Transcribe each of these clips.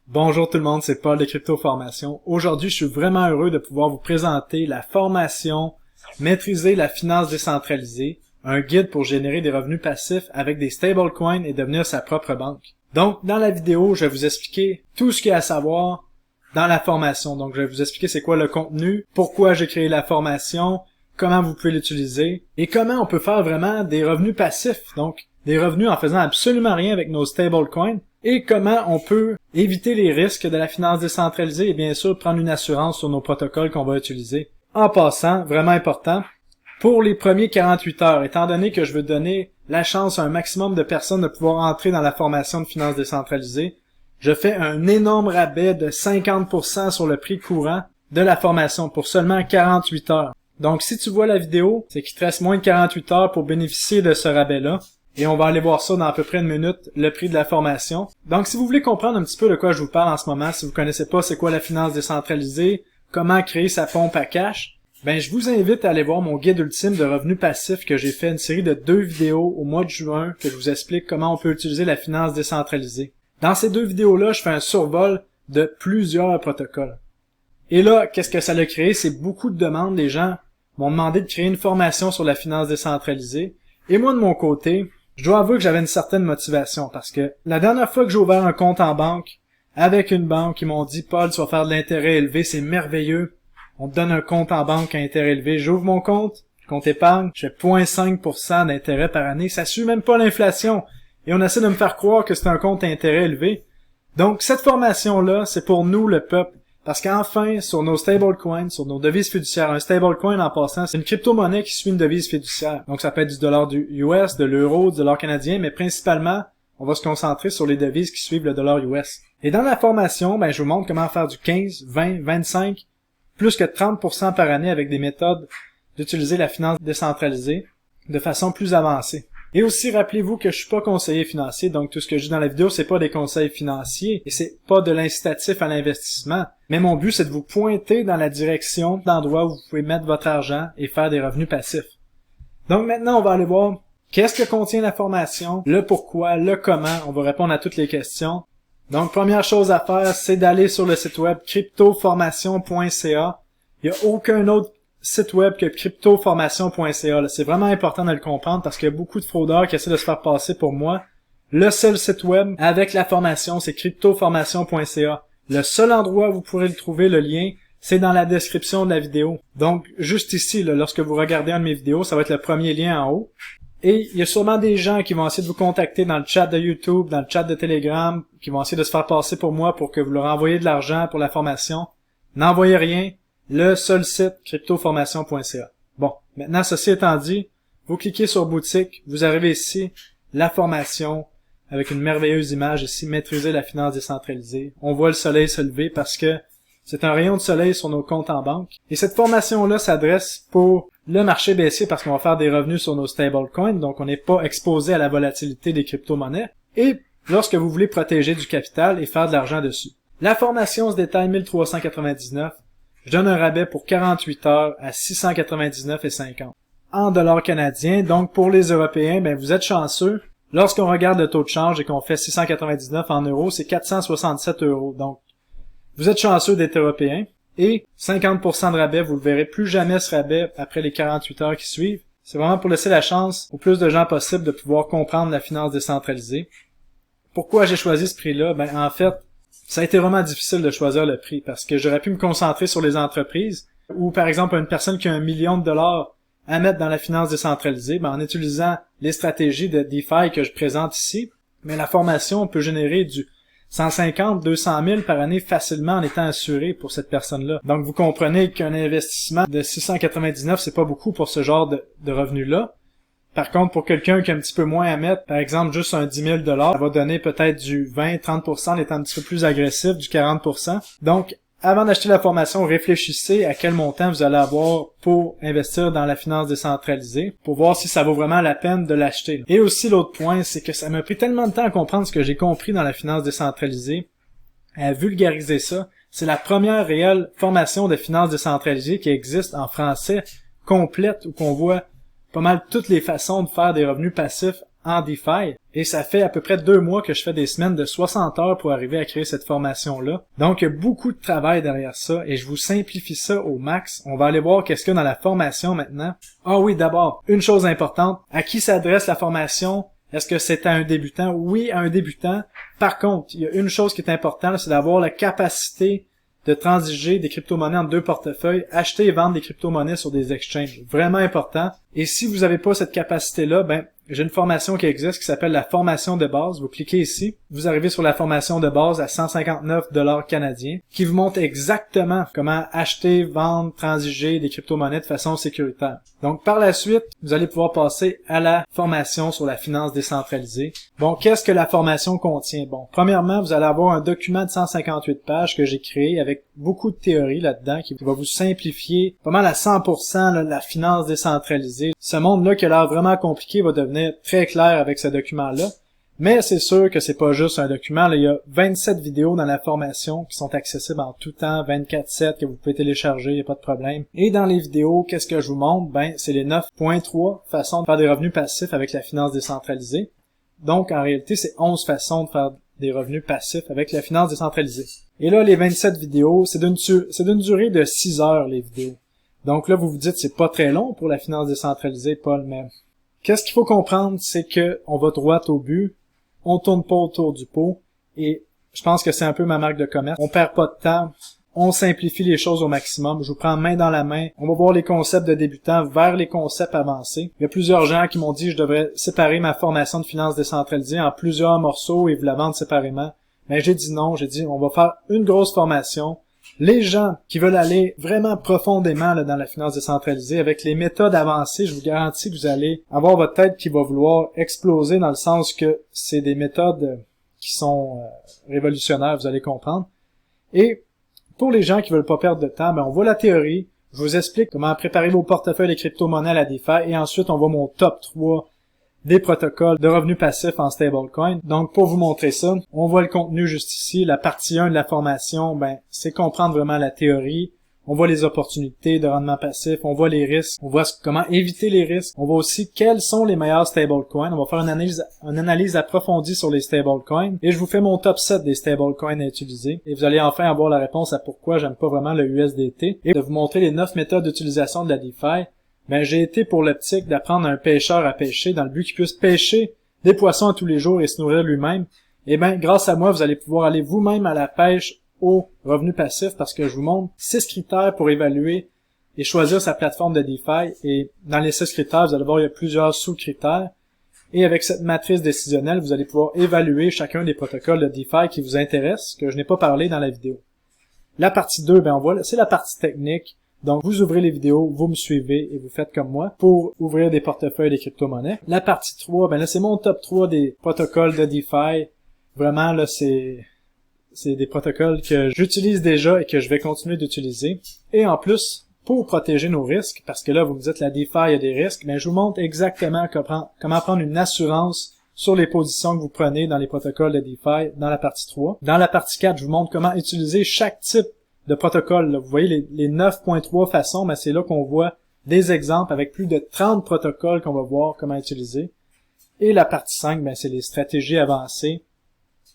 Bonjour tout le monde, c'est Paul de Crypto Formation. Aujourd'hui, je suis vraiment heureux de pouvoir vous présenter la formation Maîtriser la finance décentralisée, un guide pour générer des revenus passifs avec des stablecoins et devenir sa propre banque. Donc, dans la vidéo, je vais vous expliquer tout ce qu'il y a à savoir dans la formation. Donc, je vais vous expliquer c'est quoi le contenu, pourquoi j'ai créé la formation, comment vous pouvez l'utiliser et comment on peut faire vraiment des revenus passifs. Donc, des revenus en faisant absolument rien avec nos stablecoins. Et comment on peut éviter les risques de la finance décentralisée et bien sûr prendre une assurance sur nos protocoles qu'on va utiliser. En passant, vraiment important, pour les premiers 48 heures, étant donné que je veux donner la chance à un maximum de personnes de pouvoir entrer dans la formation de finance décentralisée, je fais un énorme rabais de 50% sur le prix courant de la formation pour seulement 48 heures. Donc si tu vois la vidéo, c'est qu'il te reste moins de 48 heures pour bénéficier de ce rabais-là. Et on va aller voir ça dans à peu près une minute, le prix de la formation. Donc, si vous voulez comprendre un petit peu de quoi je vous parle en ce moment, si vous connaissez pas c'est quoi la finance décentralisée, comment créer sa pompe à cash, ben je vous invite à aller voir mon guide ultime de revenus passifs que j'ai fait une série de 2 vidéos au mois de juin que je vous explique comment on peut utiliser la finance décentralisée. Dans ces 2 vidéos-là, je fais un survol de plusieurs protocoles. Et là, qu'est-ce que ça a créé? C'est beaucoup de demandes. Les gens m'ont demandé de créer une formation sur la finance décentralisée. Et moi, de mon côté, je dois avouer que j'avais une certaine motivation parce que la dernière fois que j'ai ouvert un compte en banque avec une banque, ils m'ont dit « Paul, tu vas faire de l'intérêt élevé, c'est merveilleux. On te donne un compte en banque à intérêt élevé. » J'ouvre mon compte épargne, je fais 0,5% d'intérêt par année. Ça suit même pas l'inflation. Et on essaie de me faire croire que c'est un compte à intérêt élevé. Donc, cette formation-là, c'est pour nous, le peuple. Parce qu'enfin, sur nos stablecoins, sur nos devises fiduciaires, un stablecoin en passant, c'est une crypto-monnaie qui suit une devise fiduciaire. Donc ça peut être du dollar du US, de l'euro, du dollar canadien, mais principalement, on va se concentrer sur les devises qui suivent le dollar US. Et dans la formation, je vous montre comment faire du 15, 20, 25, plus que 30% par année avec des méthodes d'utiliser la finance décentralisée de façon plus avancée. Et aussi, rappelez-vous que je suis pas conseiller financier, donc tout ce que je dis dans la vidéo, c'est pas des conseils financiers et c'est pas de l'incitatif à l'investissement. Mais mon but, c'est de vous pointer dans la direction d'endroits où vous pouvez mettre votre argent et faire des revenus passifs. Donc maintenant, on va aller voir qu'est-ce que contient la formation, le pourquoi, le comment. On va répondre à toutes les questions. Donc, première chose à faire, c'est d'aller sur le site web cryptoformation.ca. Il n'y a aucun autre site web que cryptoformation.ca. C'est vraiment important de le comprendre parce qu'il y a beaucoup de fraudeurs qui essaient de se faire passer pour moi. Le seul site web avec la formation, c'est cryptoformation.ca. Le seul endroit où vous pourrez le trouver, le lien, c'est dans la description de la vidéo. Donc, juste ici, lorsque vous regardez un de mes vidéos, ça va être le premier lien en haut. Et il y a sûrement des gens qui vont essayer de vous contacter dans le chat de YouTube, dans le chat de Telegram, qui vont essayer de se faire passer pour moi pour que vous leur envoyiez de l'argent pour la formation. N'envoyez rien. Le seul site, cryptoformation.ca. Bon, maintenant, ceci étant dit, vous cliquez sur boutique, vous arrivez ici, la formation, avec une merveilleuse image ici, maîtriser la finance décentralisée. On voit le soleil se lever parce que c'est un rayon de soleil sur nos comptes en banque. Et cette formation-là s'adresse pour le marché baissier parce qu'on va faire des revenus sur nos stablecoins, donc on n'est pas exposé à la volatilité des crypto-monnaies. Et lorsque vous voulez protéger du capital et faire de l'argent dessus. La formation se détaille 1399. Je donne un rabais pour 48 heures à 699,50 en dollars canadiens. Donc, pour les Européens, vous êtes chanceux. Lorsqu'on regarde le taux de change et qu'on fait 699 en euros, c'est 467 euros. Donc, vous êtes chanceux d'être Européen. Et 50% de rabais, vous le verrez plus jamais ce rabais après les 48 heures qui suivent. C'est vraiment pour laisser la chance au plus de gens possible de pouvoir comprendre la finance décentralisée. Pourquoi j'ai choisi ce prix-là? En fait, ça a été vraiment difficile de choisir le prix parce que j'aurais pu me concentrer sur les entreprises ou par exemple une personne qui a $1 million à mettre dans la finance décentralisée, en utilisant les stratégies de DeFi que je présente ici. Mais la formation peut générer du 150, 200 000 par année facilement en étant assuré pour cette personne-là. Donc vous comprenez qu'un investissement de 699, c'est pas beaucoup pour ce genre de revenus-là. Par contre, pour quelqu'un qui a un petit peu moins à mettre, par exemple juste un 10 000 ça va donner peut-être du 20-30% en étant un petit peu plus agressif, du 40%. Donc, avant d'acheter la formation, réfléchissez à quel montant vous allez avoir pour investir dans la finance décentralisée, pour voir si ça vaut vraiment la peine de l'acheter. Et aussi, l'autre point, c'est que ça m'a pris tellement de temps à comprendre ce que j'ai compris dans la finance décentralisée, à vulgariser ça. C'est la première réelle formation de finance décentralisée qui existe en français, complète, où qu'on voit pas mal toutes les façons de faire des revenus passifs en DeFi. Et ça fait à peu près 2 mois que je fais des semaines de 60 heures pour arriver à créer cette formation-là. Donc, il y a beaucoup de travail derrière ça et je vous simplifie ça au max. On va aller voir qu'est-ce qu'il y a dans la formation maintenant. Ah oui, d'abord, une chose importante. À qui s'adresse la formation? Est-ce que c'est à un débutant? Oui, à un débutant. Par contre, il y a une chose qui est importante, c'est d'avoir la capacité de transiger des crypto-monnaies en 2 portefeuilles, acheter et vendre des crypto-monnaies sur des exchanges. Vraiment important. Et si vous n'avez pas cette capacité-là, j'ai une formation qui existe qui s'appelle la formation de base. Vous cliquez ici, vous arrivez sur la formation de base à 159 $ canadiens, qui vous montre exactement comment acheter, vendre, transiger des crypto-monnaies de façon sécuritaire. Donc par la suite, vous allez pouvoir passer à la formation sur la finance décentralisée. Bon, qu'est-ce que la formation contient? Bon, premièrement, vous allez avoir un document de 158 pages que j'ai créé avec beaucoup de théories là-dedans qui va vous simplifier pas mal à 100% là, la finance décentralisée. Ce monde-là qui a l'air vraiment compliqué va devenir très clair avec ce document-là. Mais c'est sûr que c'est pas juste un document. Là, il y a 27 vidéos dans la formation qui sont accessibles en tout temps, 24/7, que vous pouvez télécharger, il n'y a pas de problème. Et dans les vidéos, qu'est-ce que je vous montre? C'est les 9.3 façons de faire des revenus passifs avec la finance décentralisée. Donc, en réalité, c'est 11 façons de faire des revenus passifs avec la finance décentralisée. Et là, les 27 vidéos, c'est d'une durée de 6 heures, les vidéos. Donc là, vous vous dites, c'est pas très long pour la finance décentralisée, Paul, mais qu'est-ce qu'il faut comprendre, c'est que on va droit au but, on tourne pas autour du pot, et je pense que c'est un peu ma marque de commerce. On perd pas de temps, on simplifie les choses au maximum. Je vous prends main dans la main. On va voir les concepts de débutants vers les concepts avancés. Il y a plusieurs gens qui m'ont dit que je devrais séparer ma formation de finance décentralisée en plusieurs morceaux et vous la vendre séparément. Mais j'ai dit non, j'ai dit on va faire une grosse formation. Les gens qui veulent aller vraiment profondément là, dans la finance décentralisée avec les méthodes avancées, je vous garantis que vous allez avoir votre tête qui va vouloir exploser dans le sens que c'est des méthodes qui sont révolutionnaires, vous allez comprendre. Et pour les gens qui veulent pas perdre de temps, on voit la théorie, je vous explique comment préparer vos portefeuilles de crypto-monnaies à la DeFi et ensuite on voit mon top 3 des protocoles de revenus passifs en stablecoin. Donc, pour vous montrer ça, on voit le contenu juste ici. La partie 1 de la formation, c'est comprendre vraiment la théorie. On voit les opportunités de rendement passif, on voit les risques, on voit comment éviter les risques. On voit aussi quels sont les meilleurs stablecoins. On va faire une analyse approfondie sur les stablecoins. Et je vous fais mon top 7 des stablecoins à utiliser. Et vous allez enfin avoir la réponse à pourquoi j'aime pas vraiment le USDT. Et de vous montrer les 9 méthodes d'utilisation de la DeFi. J'ai été pour l'optique d'apprendre à un pêcheur à pêcher dans le but qu'il puisse pêcher des poissons tous les jours et se nourrir lui-même. Et grâce à moi, vous allez pouvoir aller vous-même à la pêche au revenu passif parce que je vous montre 6 critères pour évaluer et choisir sa plateforme de DeFi. Et dans les 6 critères, vous allez voir, il y a plusieurs sous-critères. Et avec cette matrice décisionnelle, vous allez pouvoir évaluer chacun des protocoles de DeFi qui vous intéressent, que je n'ai pas parlé dans la vidéo. La partie 2, c'est la partie technique. Donc, vous ouvrez les vidéos, vous me suivez et vous faites comme moi pour ouvrir des portefeuilles des crypto-monnaies. La partie 3, là, c'est mon top 3 des protocoles de DeFi. Vraiment, là, c'est des protocoles que j'utilise déjà et que je vais continuer d'utiliser. Et en plus, pour protéger nos risques, parce que là, vous me dites, la DeFi, il y a des risques, mais je vous montre exactement comment prendre une assurance sur les positions que vous prenez dans les protocoles de DeFi dans la partie 3. Dans la partie 4, je vous montre comment utiliser chaque type de protocole. Là. Vous voyez les 9.3 façons, c'est là qu'on voit des exemples avec plus de 30 protocoles qu'on va voir comment utiliser. Et la partie 5, c'est les stratégies avancées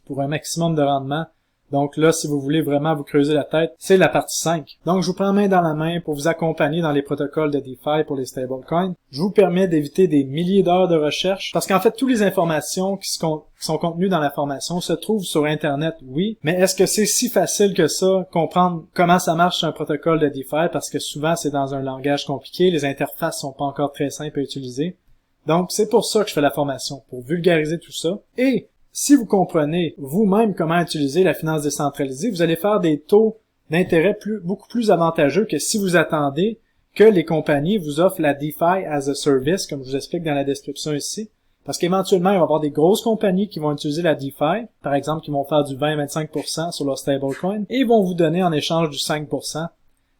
pour un maximum de rendement. Donc là, si vous voulez vraiment vous creuser la tête, c'est la partie 5. Donc, je vous prends main dans la main pour vous accompagner dans les protocoles de DeFi pour les stablecoins. Je vous permets d'éviter des milliers d'heures de recherche parce qu'en fait, toutes les informations qui sont contenues dans la formation se trouvent sur Internet, oui. Mais est-ce que c'est si facile que ça, comprendre comment ça marche sur un protocole de DeFi parce que souvent, c'est dans un langage compliqué, les interfaces sont pas encore très simples à utiliser. Donc, c'est pour ça que je fais la formation, pour vulgariser tout ça. Et si vous comprenez vous-même comment utiliser la finance décentralisée, vous allez faire des taux d'intérêt beaucoup plus avantageux que si vous attendez que les compagnies vous offrent la DeFi as a service, comme je vous explique dans la description ici. Parce qu'éventuellement, il va y avoir des grosses compagnies qui vont utiliser la DeFi, par exemple, qui vont faire du 20-25% sur leur stablecoin, et ils vont vous donner en échange du 5%.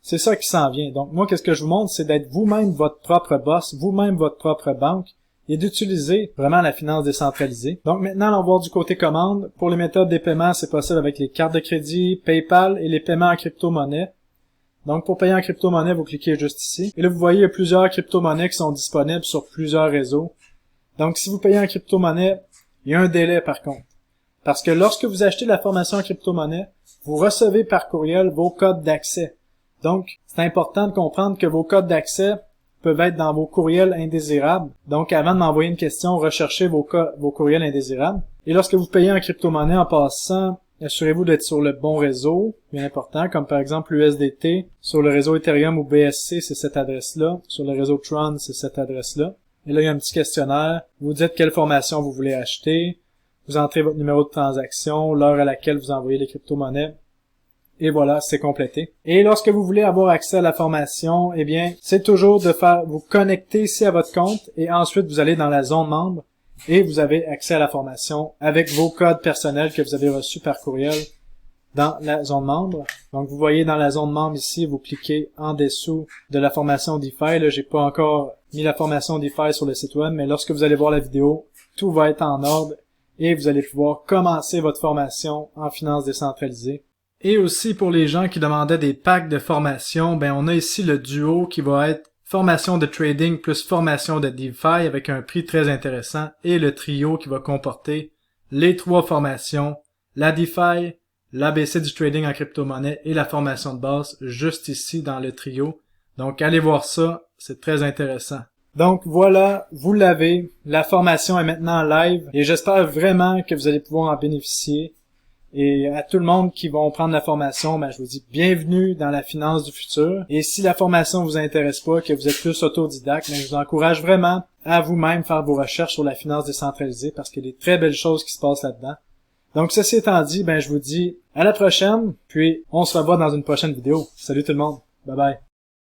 C'est ça qui s'en vient. Donc, moi, qu'est-ce que je vous montre, c'est d'être vous-même votre propre boss, vous-même votre propre banque, et d'utiliser vraiment la finance décentralisée. Donc maintenant, on va voir du côté commande. Pour les méthodes des paiements, c'est possible avec les cartes de crédit, PayPal et les paiements en crypto-monnaie. Donc pour payer en crypto-monnaie, vous cliquez juste ici. Et là, vous voyez, il y a plusieurs crypto-monnaies qui sont disponibles sur plusieurs réseaux. Donc, si vous payez en crypto-monnaie, il y a un délai par contre. Parce que lorsque vous achetez la formation en crypto-monnaie, vous recevez par courriel vos codes d'accès. Donc, c'est important de comprendre que vos codes d'accès peuvent être dans vos courriels indésirables. Donc, avant de m'envoyer une question, recherchez vos courriels indésirables. Et lorsque vous payez en crypto-monnaie en passant, assurez-vous d'être sur le bon réseau, bien important, comme par exemple l'USDT. Sur le réseau Ethereum ou BSC, c'est cette adresse-là. Sur le réseau Tron, c'est cette adresse-là. Et là, il y a un petit questionnaire. Vous dites quelle formation vous voulez acheter. Vous entrez votre numéro de transaction, l'heure à laquelle vous envoyez les crypto-monnaies. Et voilà, c'est complété. Et lorsque vous voulez avoir accès à la formation, eh bien, c'est toujours de vous connecter ici à votre compte et ensuite vous allez dans la zone membre et vous avez accès à la formation avec vos codes personnels que vous avez reçus par courriel dans la zone membre. Donc, vous voyez dans la zone membre ici, vous cliquez en dessous de la formation DeFi. Là, j'ai pas encore mis la formation DeFi sur le site web, mais lorsque vous allez voir la vidéo, tout va être en ordre et vous allez pouvoir commencer votre formation en finance décentralisée. Et aussi pour les gens qui demandaient des packs de formation, ben on a ici le duo qui va être formation de trading plus formation de DeFi avec un prix très intéressant et le trio qui va comporter les 3 formations, la DeFi, l'ABC du trading en crypto-monnaie et la formation de base juste ici dans le trio. Donc allez voir ça, c'est très intéressant. Donc voilà, vous l'avez, la formation est maintenant en live et j'espère vraiment que vous allez pouvoir en bénéficier. Et à tout le monde qui vont prendre la formation, ben, je vous dis bienvenue dans la finance du futur. Et si la formation vous intéresse pas, que vous êtes plus autodidacte, ben, je vous encourage vraiment à vous-même faire vos recherches sur la finance décentralisée parce qu'il y a des très belles choses qui se passent là-dedans. Donc, ceci étant dit, ben, je vous dis à la prochaine, puis on se revoit dans une prochaine vidéo. Salut tout le monde. Bye bye.